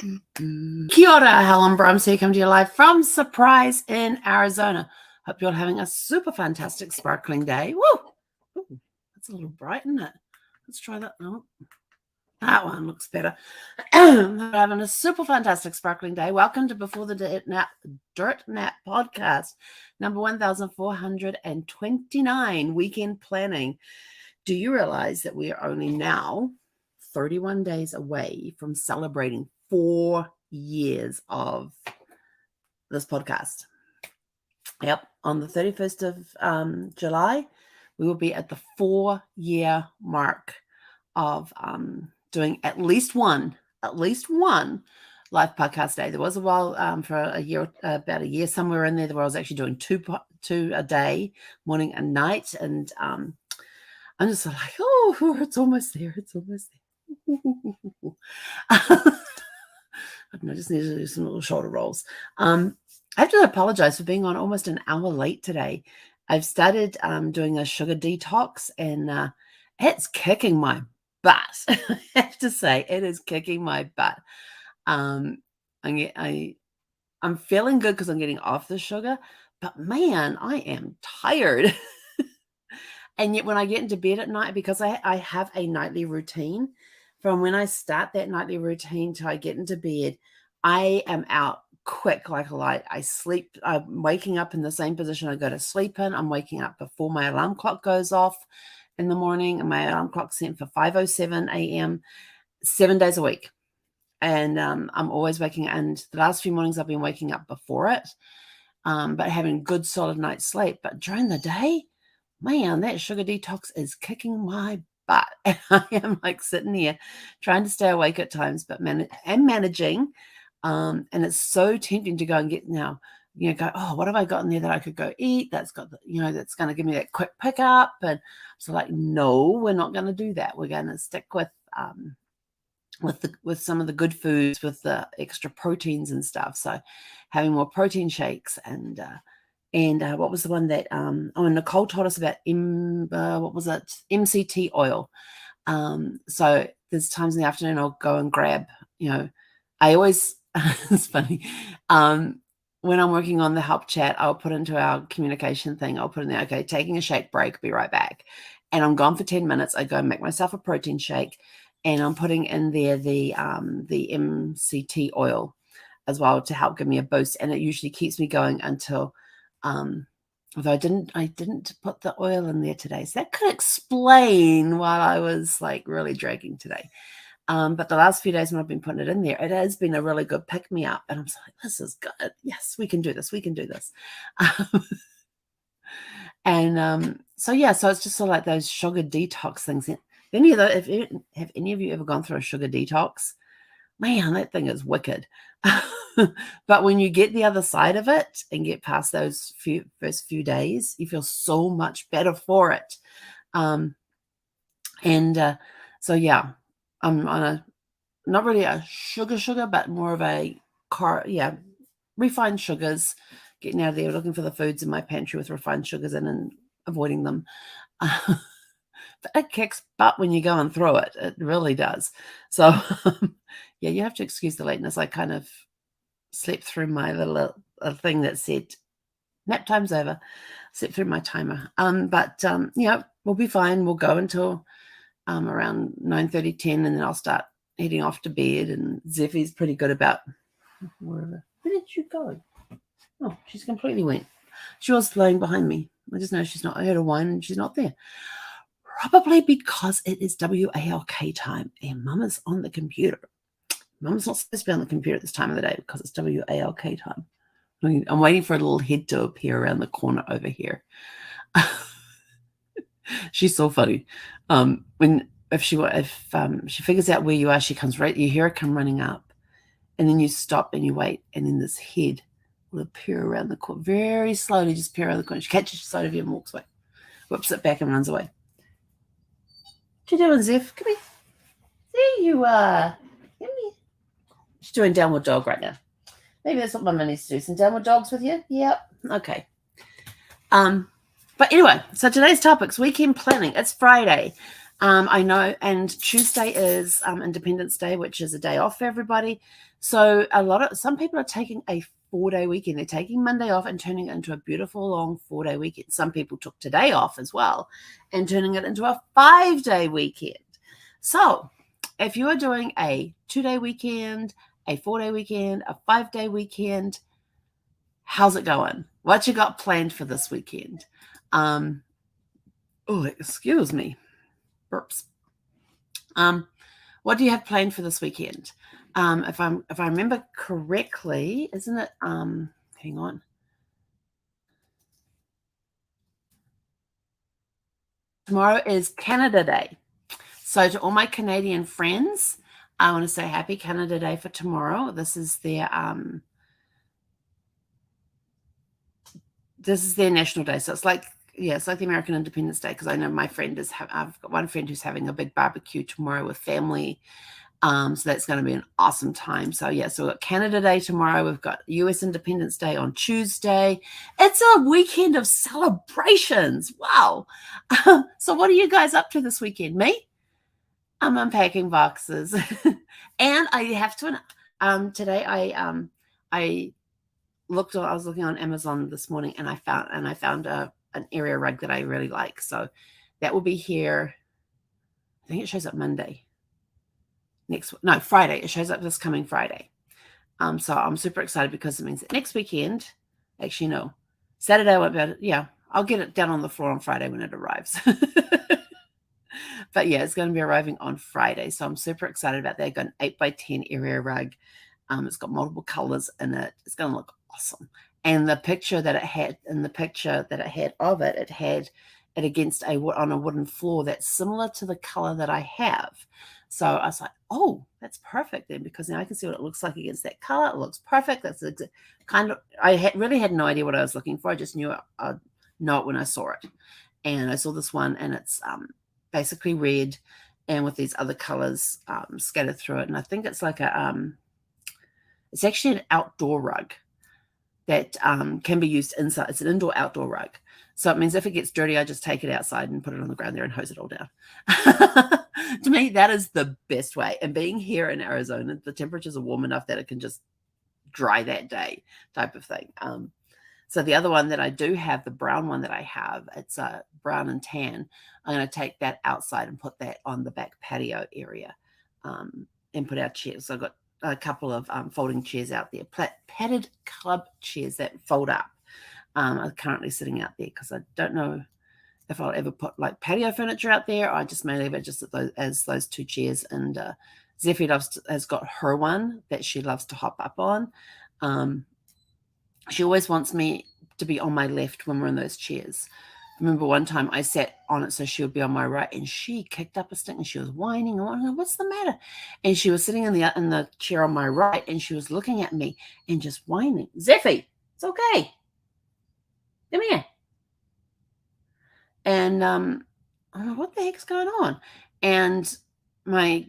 Kia ora, Helen Brums here, coming to you live from Surprise in Arizona. Hope you're having a super fantastic sparkling day. Woo! Ooh, that's a little bright, isn't it? Let's try that. Oh, that one looks better. Having a super fantastic sparkling day. Welcome to Before the Dirt Nap podcast, number 1429, weekend planning. Do you realize that we are only now 31 days away from celebrating 4 years of this podcast? Yep, on the 31st of July, we will be at the 4-year mark of doing at least one live podcast day. There was a while for a year, about a year somewhere in there, where I was actually doing two a day, morning and night, and I'm just like, oh, it's almost there. It's almost there. I just need to do some little shoulder rolls. I have to apologize for being on almost an hour late today. I've started doing a sugar detox, and it's kicking my butt. I have to say, it is kicking my butt. I'm feeling good because I'm getting off the sugar, but man, I am tired. And yet when I get into bed at night, because I have a nightly routine, from when I start that nightly routine till I get into bed, I am out quick like a light. I sleep. I'm waking up in the same position I go to sleep in. I'm waking up before my alarm clock goes off in the morning, and my alarm clock's set for 5:07 a.m. 7 days a week. And I'm always waking, and the last few mornings I've been waking up before it, but having good solid night's sleep. But during the day, man, that sugar detox is kicking my butt. And I am like sitting here trying to stay awake at times, but managing. And it's so tempting to go and get now, go, oh, what have I got in there that I could go eat? That's got, that's going to give me that quick pickup. And so like, no, we're not going to do that. We're going to stick with some of the good foods, with the extra proteins and stuff. So having more protein shakes, and what was the one that Nicole told us about? What was it? MCT oil. So there's times in the afternoon I'll go and grab, I always it's funny. When I'm working on the help chat, I'll put into our communication thing, I'll put in there, okay, taking a shake break, be right back. And I'm gone for 10 minutes. I go and make myself a protein shake, and I'm putting in there the MCT oil as well to help give me a boost. And it usually keeps me going until, although I didn't put the oil in there today. So that could explain why I was like really dragging today. But the last few days when I've been putting it in there, it has been a really good pick me up. And I'm like, this is good. Yes, we can do this. We can do this. So it's just sort of like those sugar detox things. Have any of you ever gone through a sugar detox? Man, that thing is wicked. But when you get the other side of it and get past those first few days, you feel so much better for it. I'm on a, not really a sugar, but more of a refined sugars, getting out of there, looking for the foods in my pantry with refined sugars in and avoiding them. But it kicks butt when you're going through it. It really does. So, you have to excuse the lateness. I kind of slept through my little thing that said nap time's over. Slept through my timer. We'll be fine. We'll go until around 9:30, 10, and then I'll start heading off to bed. And Zeffie's pretty good about wherever. Where did you go? Oh, she's completely went. She was laying behind me. I just know she's not. I heard a whine and she's not there. Probably because it is WALK time and Mama's on the computer. Mama's not supposed to be on the computer at this time of the day because it's WALK time. I'm waiting for a little head to appear around the corner over here. She's so funny. If she figures out where you are, she comes right. You hear her come running up, and then you stop and you wait, and then this head will appear around the corner, very slowly, just appear around the corner. She catches sight of you and walks away, whips it back and runs away. What you doing, Zeph? Come here. There you are. Come here. She's doing downward dog right now. Maybe that's what Mama needs to do. Some downward dogs with you? Yep. Okay. But anyway, so today's topic's weekend planning. It's Friday. I know, and Tuesday is Independence Day, which is a day off for everybody. So some people are taking a 4-day weekend. They're taking Monday off and turning it into a beautiful long 4-day weekend. Some people took today off as well and turning it into a 5-day weekend. So if you are doing a 2-day weekend, a 4-day weekend, a 5-day weekend, how's it going? What you got planned for this weekend? Oh, excuse me. Burps. What do you have planned for this weekend? If I remember correctly, isn't it? Hang on. Tomorrow is Canada Day. So to all my Canadian friends, I want to say happy Canada Day for tomorrow. This is their national day. So it's like the American Independence Day, because I know my friend I've got one friend who's having a big barbecue tomorrow with family. So that's going to be an awesome time. So yeah, so we've got Canada Day tomorrow. We've got US Independence Day on Tuesday. It's a weekend of celebrations. Wow. So what are you guys up to this weekend? Me? I'm unpacking boxes. And I have to, today I was looking on Amazon this morning and I found an area rug that I really like. So that will be here. I think it shows up Monday. Friday. It shows up this coming Friday. So I'm super excited because it means that next weekend, actually, no, Saturday I won't be able to, yeah, I'll get it down on the floor on Friday when it arrives. But yeah, it's going to be arriving on Friday. So I'm super excited about that. I've got an 8x10 area rug. It's got multiple colors in it. It's going to look awesome. And the picture that it had of it, it had it against on a wooden floor that's similar to the color that I have. So I was like, oh, that's perfect then, because now I can see what it looks like against that color. It looks perfect. That's really had no idea what I was looking for. I just knew I'd know it when I saw it. And I saw this one, and it's basically red and with these other colors scattered through it. And I think it's like it's actually an outdoor rug that can be used inside. It's an indoor-outdoor rug. So it means if it gets dirty, I just take it outside and put it on the ground there and hose it all down. To me, that is the best way. And being here in Arizona, the temperatures are warm enough that it can just dry that day type of thing. So the other one that I do have, the brown one that I have, it's a brown and tan. I'm going to take that outside and put that on the back patio area and put our chairs. So I've got a couple of folding chairs out there, padded club chairs that fold up. Are currently sitting out there because I don't know if I'll ever put like patio furniture out there. I just may leave it just as those two chairs. And Zephy has got her one that she loves to hop up on. She always wants me to be on my left when we're in those chairs. I remember one time I sat on it so she would be on my right, and she kicked up a stink and she was whining. I went, what's the matter? And she was sitting in the chair on my right, and she was looking at me and just whining. Zephy, it's okay. Come here. And I'm like, what the heck's going on? And my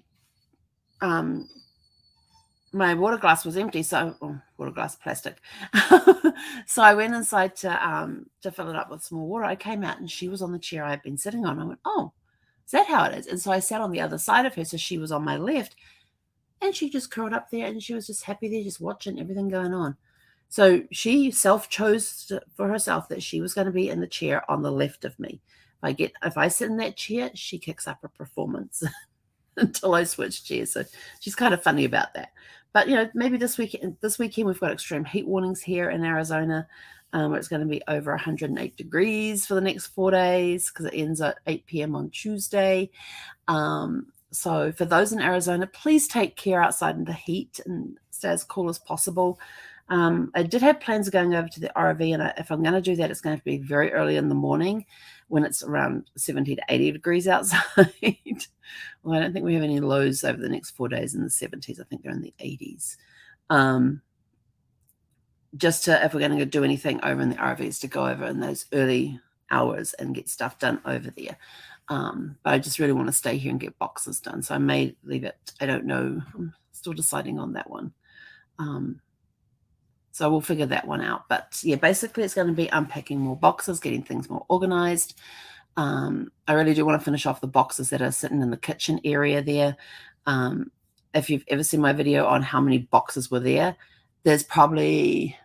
water glass was empty, water glass plastic. So I went inside to fill it up with some more water. I came out and she was on the chair I had been sitting on. I went, oh, is that how it is? And so I sat on the other side of her, so she was on my left, and she just curled up there and she was just happy there, just watching everything going on. So she chose for herself that she was going to be in the chair on the left of me. If I sit in that chair, she kicks up a performance until I switch chairs. So she's kind of funny about that. But maybe this weekend we've got extreme heat warnings here in Arizona, where it's going to be over 108 degrees for the next 4 days because it ends at 8 p.m. on Tuesday. So for those in Arizona, please take care outside in the heat and stay as cool as possible. I did have plans of going over to the RV, and if I'm going to do that, it's going to be very early in the morning when it's around 70 to 80 degrees outside. Well, I don't think we have any lows over the next 4 days in the 70s. I think they're in the 80s. If we're going to do anything over in the RVs, to go over in those early hours and get stuff done over there. But I just really want to stay here and get boxes done. So I may leave it. I don't know. I'm still deciding on that one. So we'll figure that one out. But yeah, basically it's going to be unpacking more boxes, getting things more organized. I really do want to finish off the boxes that are sitting in the kitchen area there. if you've ever seen my video on how many boxes were there, there's probably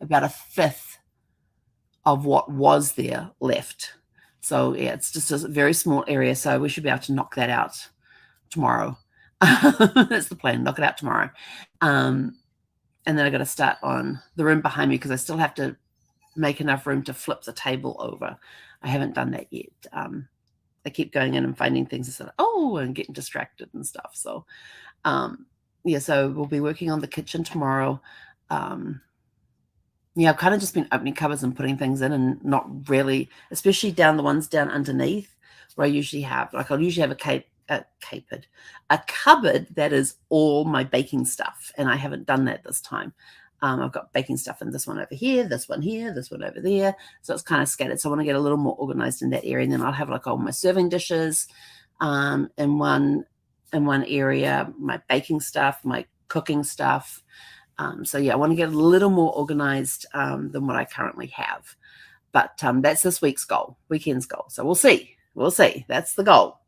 about a fifth of what was there left. So yeah, it's just a very small area. So we should be able to knock that out tomorrow. That's the plan, knock it out tomorrow. And then I got to start on the room behind me because I still have to make enough room to flip the table over. I haven't done that yet. I keep going in and finding things instead of, and getting distracted and stuff. So yeah, so we'll be working on the kitchen tomorrow. Yeah, I've kind of just been opening cupboards and putting things in and not really, especially down the ones down underneath where I usually have, like I'll usually have a cupboard that is all my baking stuff. And I haven't done that this time. I've got baking stuff in this one over here, this one here, this one over there. So it's kind of scattered. So I want to get a little more organized in that area. And then I'll have like all my serving dishes in one area, my baking stuff, my cooking stuff. So yeah, I want to get a little more organized than what I currently have. But that's this weekend's goal. So we'll see. That's the goal.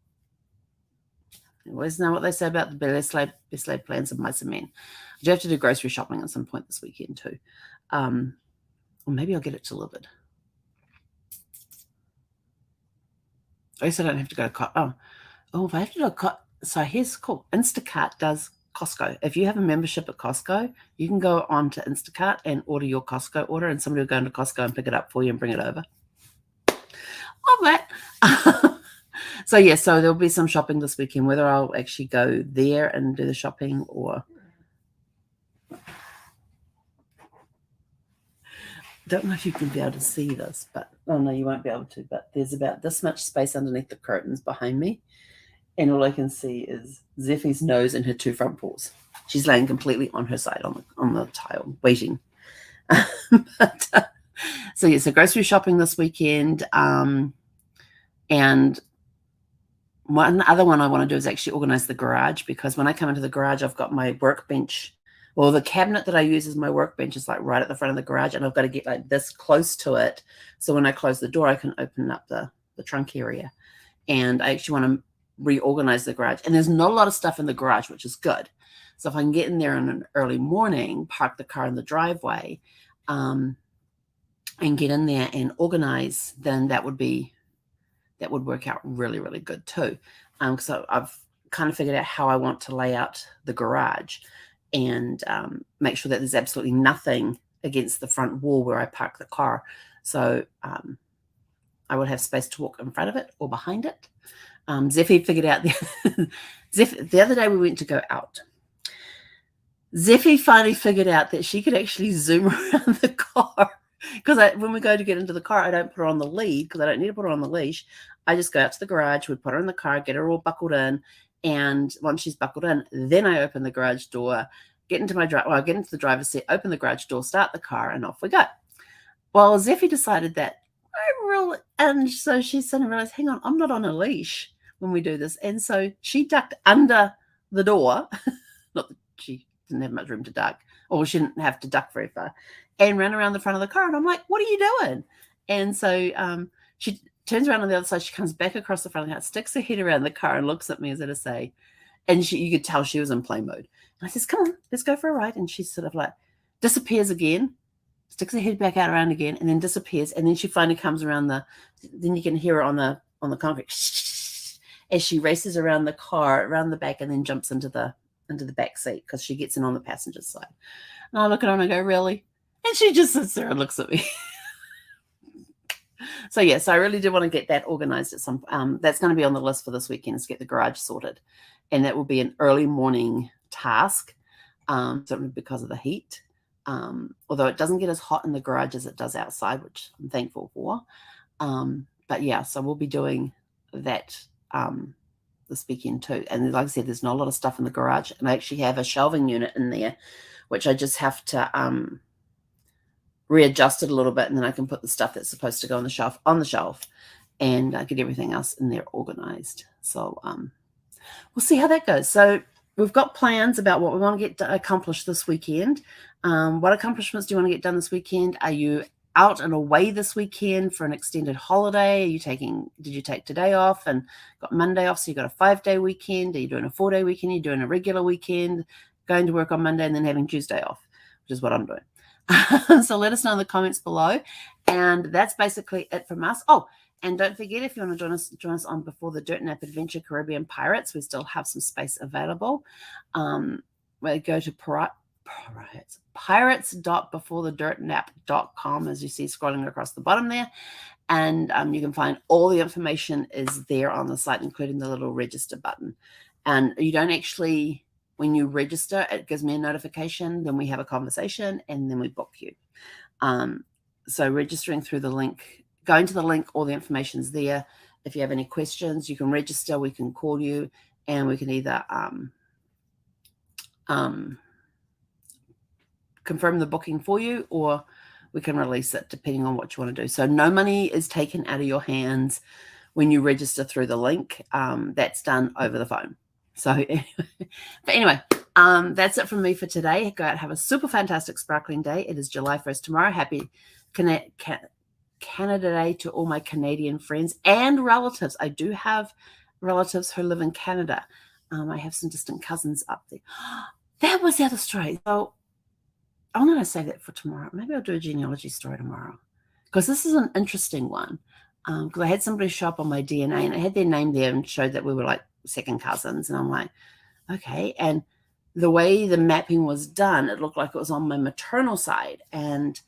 You always know what they say about the best laid plans of mice and men. I do have to do grocery shopping at some point this weekend too. Or maybe I'll get it delivered. I guess I don't have to go to if I have to go so here's cool. Instacart does Costco. If you have a membership at Costco, you can go on to Instacart and order your Costco order, and somebody will go into Costco and pick it up for you and bring it over. Love that. So yeah, so there'll be some shopping this weekend, whether I'll actually go there and do the shopping or don't know if you can be able to see this, but no, you won't be able to, but there's about this much space underneath the curtains behind me. And all I can see is Zeffie's nose and her two front paws. She's laying completely on her side on the tile, waiting. So yeah, so grocery shopping this weekend. And one other one I want to do is actually organize the garage, because when I come into the garage, I've got my workbench. Well, the cabinet that I use as my workbench is like right at the front of the garage, and I've got to get like this close to it. So when I close the door, I can open up the trunk area. And I actually want to reorganize the garage. And there's not a lot of stuff in the garage, which is good. So if I can get in there in an early morning, park the car in the driveway, and get in there and organize, then that would work out really, really good too. So I've kind of figured out how I want to lay out the garage and make sure that there's absolutely nothing against the front wall where I park the car. So I would have space to walk in front of it or behind it. Zeffie figured out the other day we went to go out. Zeffie finally figured out that she could actually zoom around the car. Because when we go to get into the car, I don't put her on the lead because I don't need to put her on the leash. I just go out to the garage, we put her in the car, get her all buckled in. And once she's buckled in, then I open the garage door, get into the driver's seat, open the garage door, start the car, and off we go. Well, Zeffie decided that and so she suddenly realized, hang on, I'm not on a leash when we do this. And so she ducked under the door. Not that she didn't have much room to duck, or she didn't have to duck very far, and ran around the front of the car. And I'm like, what are you doing? And so she turns around on the other side. She comes back across the front of the car, sticks her head around the car and looks at me as if to say, and you could tell she was in play mode. And I says, come on, let's go for a ride. And she sort of like disappears again, sticks her head back out around again, and then disappears. And then she finally comes around then you can hear her on the concrete as she races around the car, around the back, and then jumps into the back seat because she gets in on the passenger side. And I look at her and I go, really? And she just sits there and looks at me. So yes, I really do want to get that organized at some. That's going to be on the list for this weekend, is get the garage sorted, and that will be an early morning task, certainly because of the heat. Although it doesn't get as hot in the garage as it does outside, which I'm thankful for. But yeah, so we'll be doing that this weekend too. And like I said, there's not a lot of stuff in the garage, and I actually have a shelving unit in there, which I just have to readjust it a little bit, and then I can put the stuff that's supposed to go on the shelf and get everything else in there organized. So we'll see how that goes. So we've got plans about what we want to get accomplished this weekend. What accomplishments do you want to get done this weekend? Are you out and away this weekend for an extended holiday? Did you take today off and got Monday off, so you got a 5-day weekend? Are you doing a 4-day weekend? Are you doing a regular weekend, going to work on Monday and then having Tuesday off, which is what I'm doing. So let us know in the comments below. And that's basically it from us. Oh, and don't forget, if you want to join us on Before the Dirt Nap Adventure Caribbean Pirates, we still have some space available. We go to pirates.beforethedirtnap.com, as you see scrolling across the bottom there. And you can find all the information is there on the site, including the little register button. And you don't actually, when you register, it gives me a notification, then we have a conversation, and then we book you. So registering through the link, going to the link, all the information's there. If you have any questions, you can register, we can call you, and we can either confirm the booking for you, or we can release it depending on what you want to do. So no money is taken out of your hands when you register through the link. That's done over the phone. So anyway, that's it from me for today. Go out and have a super fantastic sparkling day. It is July 1st tomorrow. Happy Canada Day to all my Canadian friends and relatives. I do have relatives who live in Canada. I have some distant cousins up there. That was the other story. So I'm going to save that for tomorrow. Maybe I'll do a genealogy story tomorrow, because this is an interesting one. Because I had somebody show up on my DNA and it had their name there and showed that we were like second cousins. And I'm like, okay. And the way the mapping was done, it looked like it was on my maternal side. And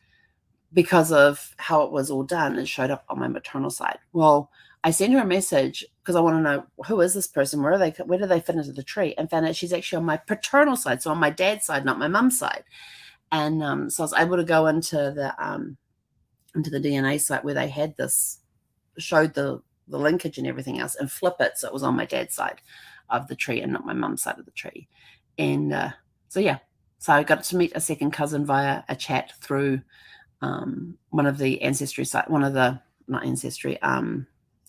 because of how it was all done, it showed up on my maternal side. Well, I sent her a message because I want to know, who is this person? Where do they fit into the tree? And found out she's actually on my paternal side. So on my dad's side, not my mum's side. And so I was able to go into the DNA site where they had this, showed the linkage and everything else, and flip it so it was on my dad's side of the tree and not my mum's side of the tree. And so yeah, so I got to meet a second cousin via a chat through one of the ancestry site, one of the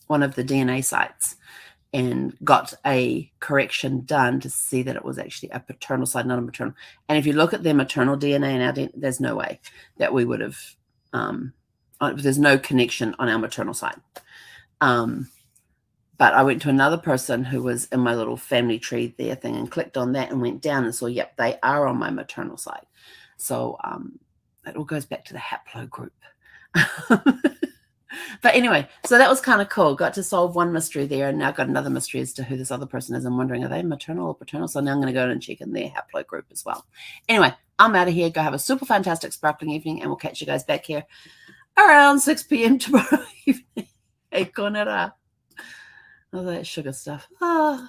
DNA sites, and got a correction done to see that it was actually a paternal side, not a maternal. And if you look at their maternal DNA and our DNA, there's no way that we would have, there's no connection on our maternal side. But I went to another person who was in my little family tree there thing and clicked on that and went down and saw, yep, they are on my maternal side. So it all goes back to the haplo group. But anyway, so that was kind of cool. Got to solve one mystery there, and now got another mystery as to who this other person is. I'm wondering, are they maternal or paternal? So now I'm going to go and check in their haplo group as well. Anyway, I'm out of here. Go have a super fantastic sparkling evening, and we'll catch you guys back here around 6 p.m. tomorrow evening. Hey, konera. All that sugar stuff. Ah.